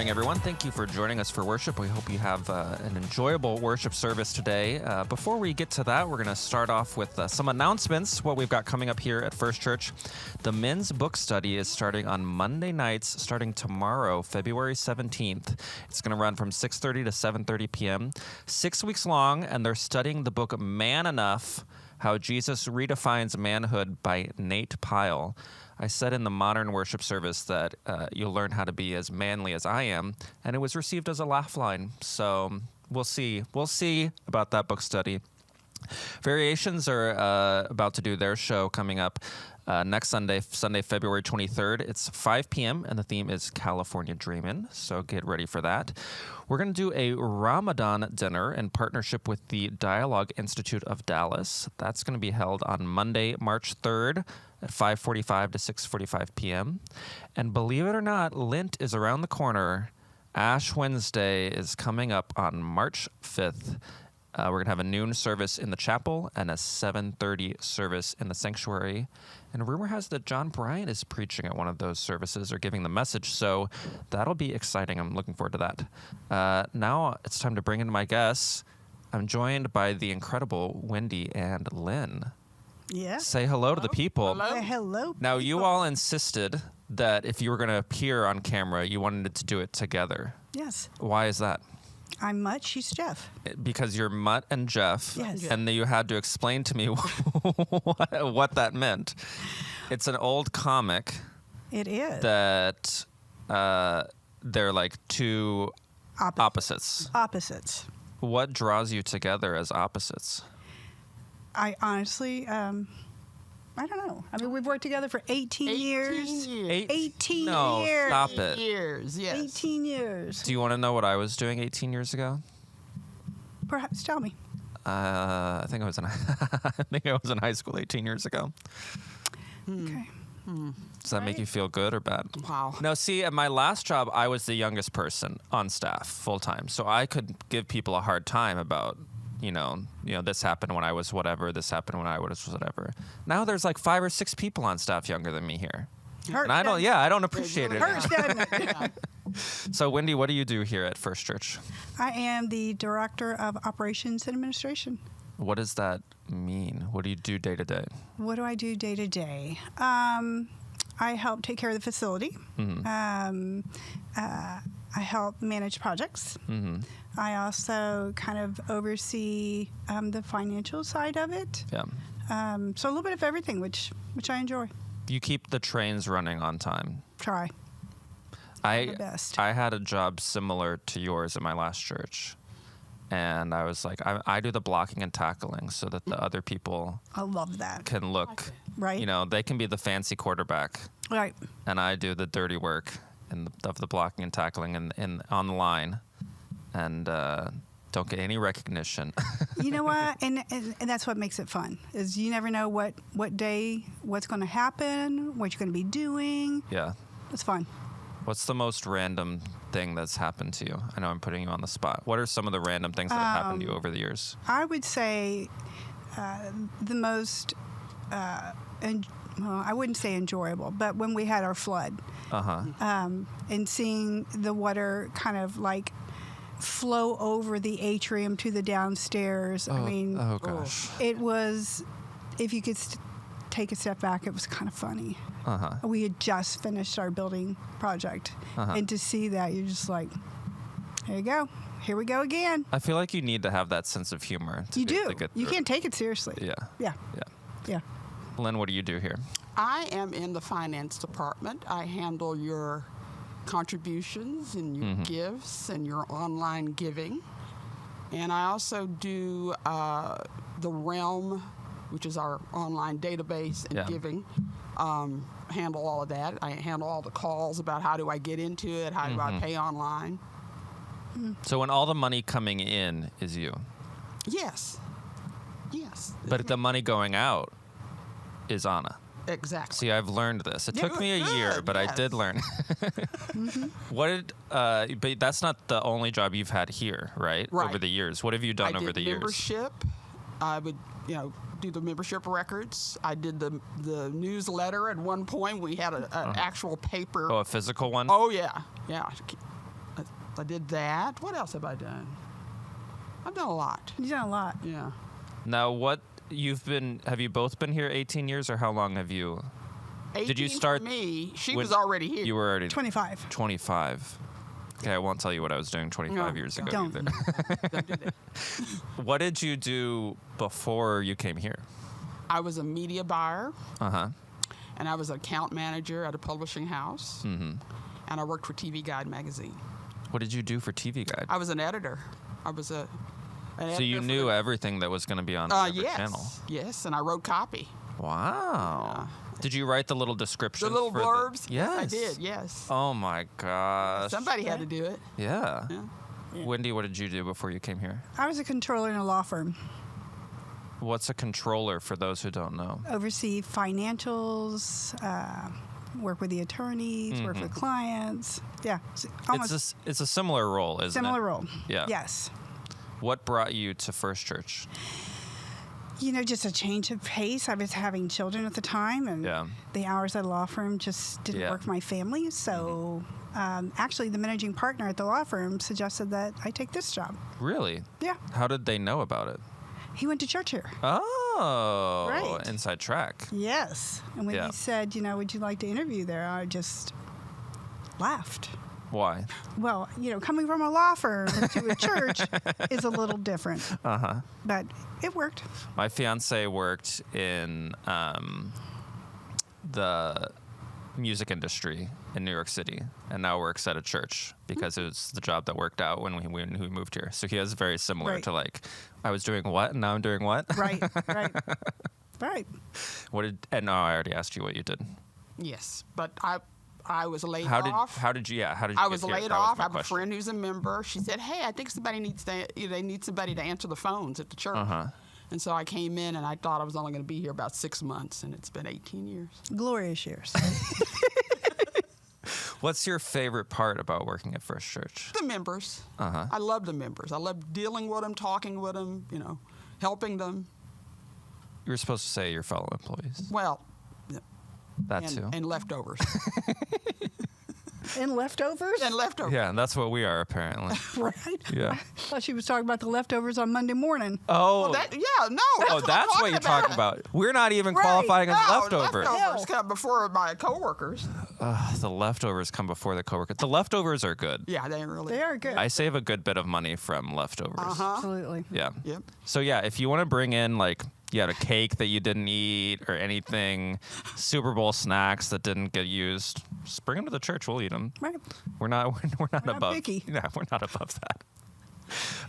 morning, everyone. Thank you for joining us for worship. We hope you have an enjoyable worship service today. Before we get to that, we're going to start off with some announcements, what we've got coming up here at First Church. The men's book study is starting on Monday nights, starting tomorrow, February 17th. It's going to run from 6:30 to 7:30 p.m. 6 weeks long, and they're studying the book Man Enough, How Jesus Redefines Manhood by Nate Pyle. I said in the modern worship service that you'll learn how to be as manly as I am, and it was received as a laugh line. So we'll see. We'll see about that book study. Variations are about to do their show coming up next Sunday, February 23rd. It's 5 p.m., and the theme is California Dreamin', so get ready for that. We're going to do a Ramadan dinner in partnership with the Dialogue Institute of Dallas. That's going to be held on Monday, March 3rd at 5:45 to 6:45 p.m. And believe it or not, Lent is around the corner. Ash Wednesday is coming up on March 5th. We're going to have a noon service in the chapel and a 7:30 service in the sanctuary. And rumor has that John Bryan is preaching at one of those services or giving the message, so that'll be exciting. I'm looking forward to that. Now it's time to bring in my guests. I'm joined by the incredible Wendy and Lynn. Yeah. Say hello to the people. Hello. Hello. Now, you all insisted that if you were going to appear on camera, you wanted to do it together. Yes. Why is that? I'm Mutt. She's Jeff. Because you're Mutt and Jeff. Yes. And then you had to explain to me what that meant. It's an old comic. It is. That they're like two opposites. Opposites. What draws you together as opposites? I honestly, I don't know. I mean, we've worked together for 18 years. 18 no, years. Stop it. Years, yes. 18 years. Do you want to know what I was doing 18 years ago? Perhaps tell me. I think I was in high school 18 years ago. Okay. Does that make you feel good or bad? Wow. No, see, at my last job, I was the youngest person on staff full time, so I could give people a hard time about, you know, this happened when I was whatever, this happened when I was whatever. Now there's like 5 or 6 people on staff younger than me here. Hurts, And I don't appreciate it. Hurts, doesn't it? So, Wendy, what do you do here at First Church? I am the Director of Operations and Administration. What does that mean? What do you do day to day? What do I do day to day? I help take care of the facility. Mm-hmm. I help manage projects. Mm-hmm. I also kind of oversee the financial side of it. Yeah. So a little bit of everything, which I enjoy. You keep the trains running on time. Try. The best. I had a job similar to yours at my last church. And I was like, I do the blocking and tackling so that the other people I love that. can look, Right. you know, they can be the fancy quarterback. Right. And I do the dirty work of the blocking and tackling and on the line. And don't get any recognition. You know what? And that's what makes it fun, is you never know what day, what's going to happen, what you're going to be doing. Yeah. It's fun. What's the most random thing that's happened to you? I know I'm putting you on the spot. What are some of the random things that have happened to you over the years? I would say the most, I wouldn't say enjoyable, but when we had our flood, and seeing the water kind of like flow over the atrium to the downstairs. I mean, oh gosh, it was, if you could take a step back, it was kind of funny. We had just finished our building project, and to see that, you're just like, there you go. Here we go again. I feel like you need to have that sense of humor. You do. You can't take it seriously. Yeah. Lynn, what do you do here? I am in the finance department. I handle your contributions and your gifts and your online giving. And I also do the Realm, which is our online database and giving. Handle all of that. I handle all the calls about how do I get into it, how do I pay online. So when all the money coming in is you? Yes. But the money going out is Anna. Exactly. See, I've learned this. It took me a year, but I did learn. But that's not the only job you've had here, right? Over the years. What have you done over the years? Membership. I would, do the membership records. I did the newsletter at one point. We had an actual paper. Oh, a physical one? Oh, yeah. Yeah. I did that. What else have I done? I've done a lot. You've done a lot. Yeah. Now, have you both been here 18 years, or how long have you? 18 Did you start? For me, she when- was already here. You were already 25. 25. Okay, I won't tell you what I was doing 25 years ago Don't. either. Don't do that. What did you do before you came here? I was a media buyer, Uh-huh. and I was an account manager at a publishing house, and I worked for TV Guide magazine. What did you do for TV Guide? I was an editor. I was an So you editor knew everything that was going to be on every yes, channel. Yes, and I wrote copy. Wow. Did you write the little descriptions? The little for blurbs? Yes. I did, yes. Oh my gosh. Somebody had to do it. Yeah. Yeah. Wendy, what did you do before you came here? I was a controller in a law firm. What's a controller for those who don't know? Oversee financials, work with the attorneys, work with clients. Yeah, almost It's a similar role, isn't it? similar role. Yeah. Yes. What brought you to FirstChurch? Just a change of pace. I was having children at the time, and Yeah. the hours at a law firm just didn't Yeah. work for my family. So, actually, the managing partner at the law firm suggested that I take this job. Really? Yeah, How did they know about it? he went to church here. Oh, Right. inside track. Yes, and when Yeah. he said, would you like to interview there, I just laughed. Why? Well, coming from a law firm to a church is a little different. Uh-huh. But it worked. My fiance worked in the music industry in New York City, and now works at a church because it was the job that worked out when we moved here. So he is very similar Right. to I was doing what and now I'm doing what. Right, right, right. No, I already asked you what you did. Yes, but I was laid How off. did you I get was here? laid That was off. my I have a question. friend who's a member. She said, "Hey, I think they need somebody to answer the phones at the church." Uh-huh. And so I came in, and I thought I was only going to be here about 6 months, and it's been 18 years. Glorious years. What's your favorite part about working at FirstChurch? The members. Uh-huh. I love the members. I love dealing with them, talking with them, helping them. You were supposed to say your fellow employees. Well, That too. and leftovers. And leftovers? And leftovers. Yeah, that's what we are apparently. Right? Yeah. I thought she was talking about the leftovers on Monday morning. Oh. Well, no. That's what you're talking about. We're not even Right. qualifying as No, leftovers. leftovers come before my coworkers. The leftovers come before the coworkers. The leftovers are good. Yeah, they really. They are good. I save a good bit of money from leftovers. Absolutely. Yeah. Yep. So yeah, if you want to bring in you had a cake that you didn't eat or anything, Super Bowl snacks that didn't get used, just bring them to the church. We'll eat them. Right. We're not not above. picky. Yeah, we're not above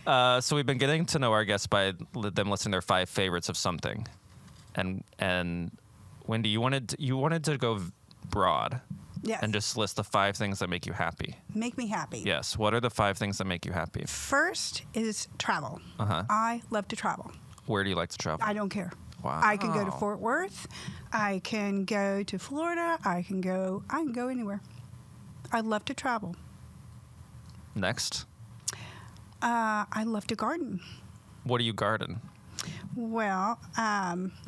that. So we've been getting to know our guests by them listing their 5 favorites of something, and Wendy, you wanted to go broad. Yes. And just list the 5 things that make you happy. Make me happy. Yes. What are the 5 things that make you happy? First is travel. Uh-huh. I love to travel. Where do you like to travel? I don't care. Wow. I can go to Fort Worth. I can go to Florida. I can go anywhere. I love to travel. Next. I love to garden. What do you garden? Well,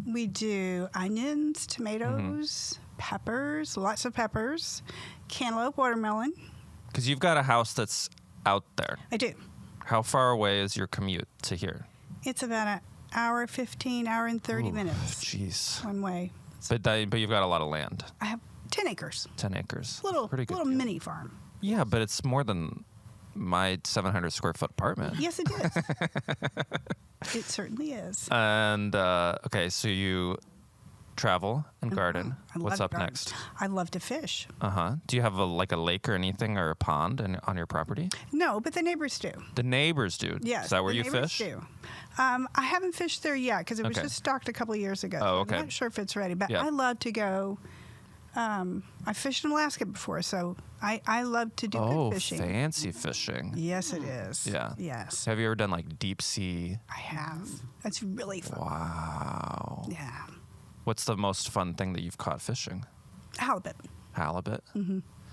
we do onions, tomatoes, peppers, lots of peppers, cantaloupe, watermelon. Because you've got a house that's out there. I do. How far away is your commute to here? It's about an hour 15, hour and 30 Ooh, minutes Jeez. one way. But you've got a lot of land. I have 10 acres. 10 acres. Little Pretty good. little mini farm. Yeah, but it's more than my 700 square foot apartment. Yes, it is. It certainly is. And okay, so you travel and garden. I love What's to up garden. next? I love to fish. Do you have a lake or anything or a pond on your property? No, but the neighbors do. The neighbors do. Yes. Is that where the you neighbors fish? Do. I haven't fished there yet because it was Okay. just stocked a couple of years ago. Oh, so okay. I'm not sure if it's ready, but Yeah. I love to go. I fished in Alaska before, so I love to do good fishing. Fancy fishing. Yes, it is. Yeah. Yes, Have you ever done deep sea? I have. That's really fun. Wow. Yeah. What's the most fun thing that you've caught fishing? Halibut. Halibut.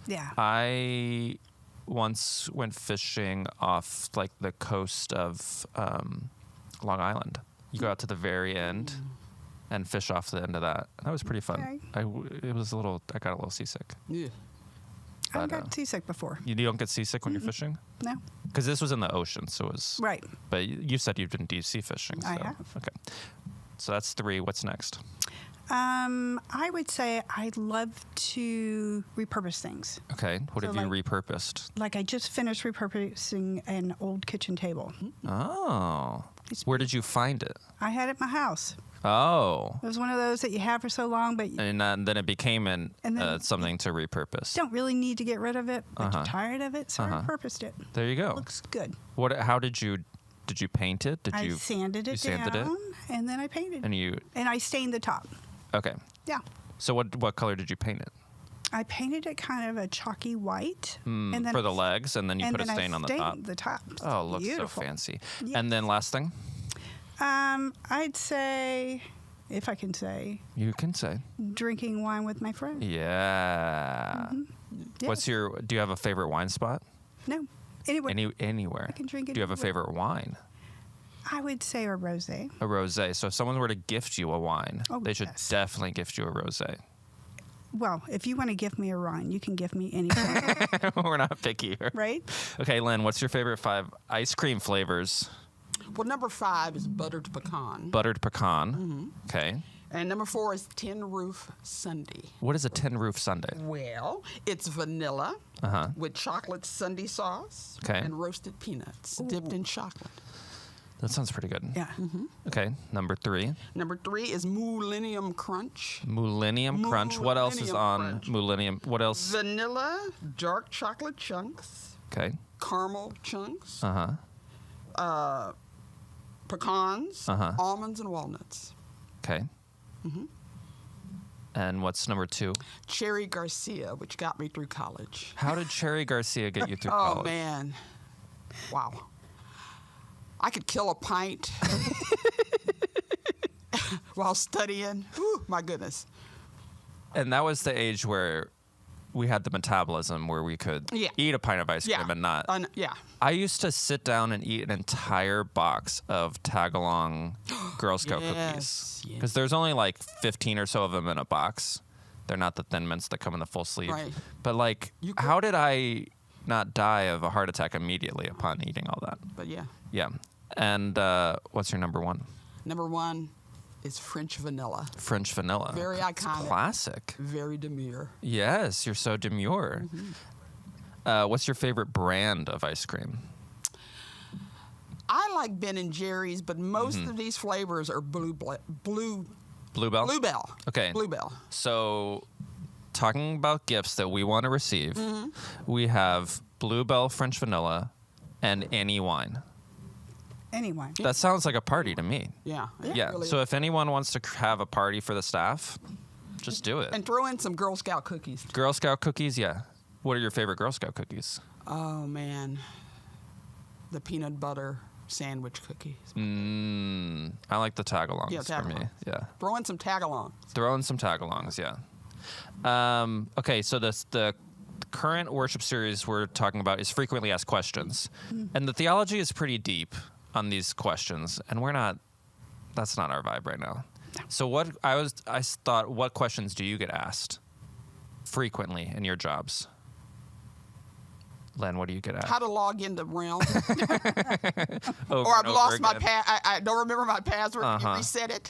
Yeah. I once went fishing off the coast of Long Island. You go out to the very end and fish off the end of that. That was pretty fun. Okay. I got a little seasick. Yeah. I got seasick before. You don't get seasick when you're fishing? No. Because this was in the ocean, so it was... Right. But you said you've been deep sea fishing. So. I have. Okay. So that's 3. What's next? I would say I love to repurpose things. Okay. What So have you repurposed? Like I just finished repurposing an old kitchen table. Oh. Where did you find it? I had it at my house. Oh. It was one of those that you have for so long, but you And then it became something to repurpose. don't really need to get rid of it, but you're tired of it, so I repurposed it. There you go. Looks good. How did you paint it? I sanded it down, and then I painted. And I stained the top. Okay. Yeah. So what color did you paint it? I painted it kind of a chalky white, and then for the legs, and then you put a stain on the top. The top. Oh, it looks beautiful. so fancy. Yes. And then last thing? I'd say, if I can say, You can say. drinking wine with my friends. Yeah. Yeah. Do you have a favorite wine spot? No, anywhere. Anywhere. I can drink it Do you have a anywhere. favorite wine? I would say a rosé. A rosé. So if someone were to gift you a wine, Oh, they should yes. definitely gift you a rosé. Well, if you want to gift me a wine, you can gift me anything, We're not picky here. right? Okay, Lynn, what's your favorite 5 ice cream flavors? Well, number 5 is buttered pecan. Buttered pecan. Okay. And number 4 is tin roof sundae. What is a tin roof sundae? Well, it's vanilla with chocolate sundae sauce Okay. and roasted peanuts dipped in chocolate. That sounds pretty good. Yeah. Okay, number 3. Number 3 is Millennium Crunch. Millennium Crunch. What else is Millennium on Crunch. Millennium? What else? Vanilla, dark chocolate chunks, Okay. caramel chunks, Uh-huh. pecans, almonds, and walnuts. Okay. And what's number 2? Cherry Garcia, which got me through college. How did Cherry Garcia get you through Oh, college? man. Wow. I could kill a pint while studying. Whew, my goodness. And that was the age where we had the metabolism where we could eat a pint of ice cream and not. Yeah. I used to sit down and eat an entire box of tag-along Girl Scout cookies. Because there's only like 15 or so of them in a box. They're not the Thin Mints that come in the full sleeve. Right. But like, how did I not die of a heart attack immediately upon eating all that? But yeah. Yeah. And what's your number 1? Number 1 is French vanilla. French vanilla. Very It's iconic. classic. Very demure. Yes, you're so demure. What's your favorite brand of ice cream? I like Ben & Jerry's, but most of these flavors are Bluebell. Bluebell? Okay. Bluebell. So, talking about gifts that we want to receive, we have Bluebell French vanilla and any wine. Anyone. That sounds like a party to me. Yeah. it Yeah. really So is. if anyone wants to have a party for the staff, just do it. And throw in some Girl Scout cookies. Girl Scout cookies, yeah. What are your favorite Girl Scout cookies? Oh, man. The peanut butter sandwich cookies. I like the tag-alongs Yeah, for me. tag-alongs. Yeah. Throw in some tag-along. Throw in some tag-alongs, yeah. Okay, so the current worship series we're talking about is frequently asked questions. And the theology is pretty deep on these questions, and that's not our vibe right now. So I thought, what questions do you get asked frequently in your jobs? Len, what do you get asked? How to log into Realm. Over Or I've and over lost my again. I don't remember my password. Can you reset it?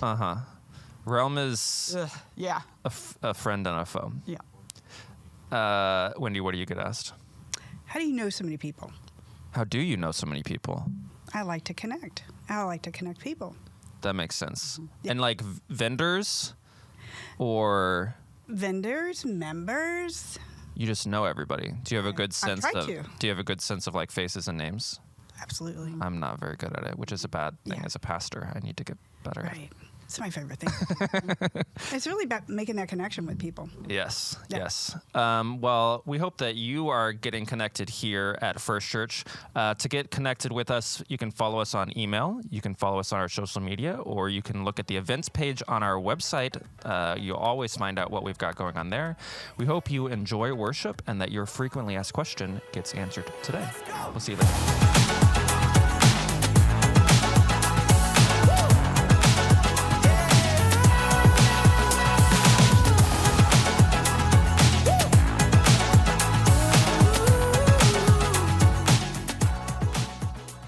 Realm is Yeah. a friend and a foe. Yeah. Wendy, what do you get asked? How do you know so many people? How do you know so many people? I like to connect. I like to connect people. That makes sense. Yeah. And like vendors, or Vendors, members. you just know everybody? Do you have a good sense try of? to. Do you have a good sense of like faces and names? Absolutely. I'm not very good at it, which is a bad thing Yeah. as a pastor. I need to get better at it. Right. It's my favorite thing. It's really about making that connection with people. Yes, Yeah. yes. Well, we hope that you are getting connected here at First Church. To get connected with us, you can follow us on email, you can follow us on our social media, or you can look at the events page on our website. You'll always find out what we've got going on there. We hope you enjoy worship and that your frequently asked question gets answered today. We'll see you later.